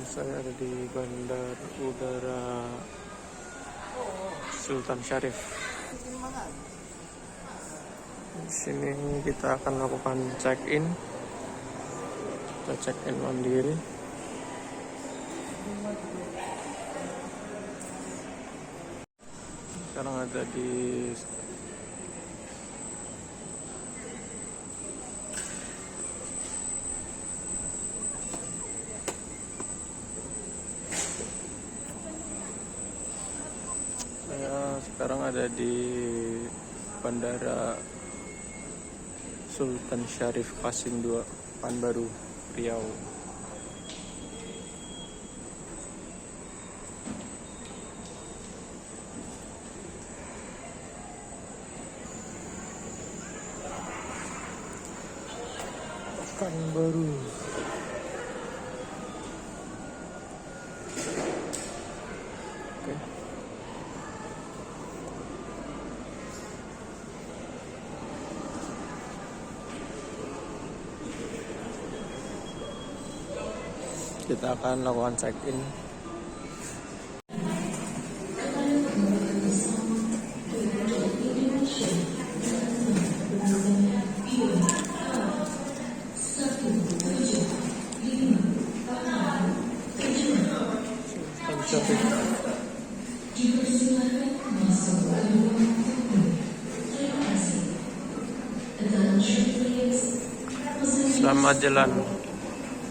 Saya ada di Bandar Udara Sultan Syarif. Di sini kita akan melakukan check-in. Kita check-in mandiri. Sekarang ada di Bandara Sultan Syarif Qasim II, Pekanbaru, Riau. Pekanbaru. Oke. Kita akan lakukan check-in. Selamat jalan.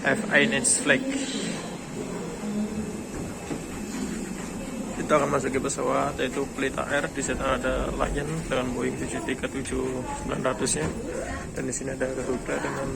Have Einitz flag. Kita akan masuk ke pesawat yaitu Pelita Air. Di sana ada Lion dengan Boeing 737-900-nya, dan di sini ada Garuda dengan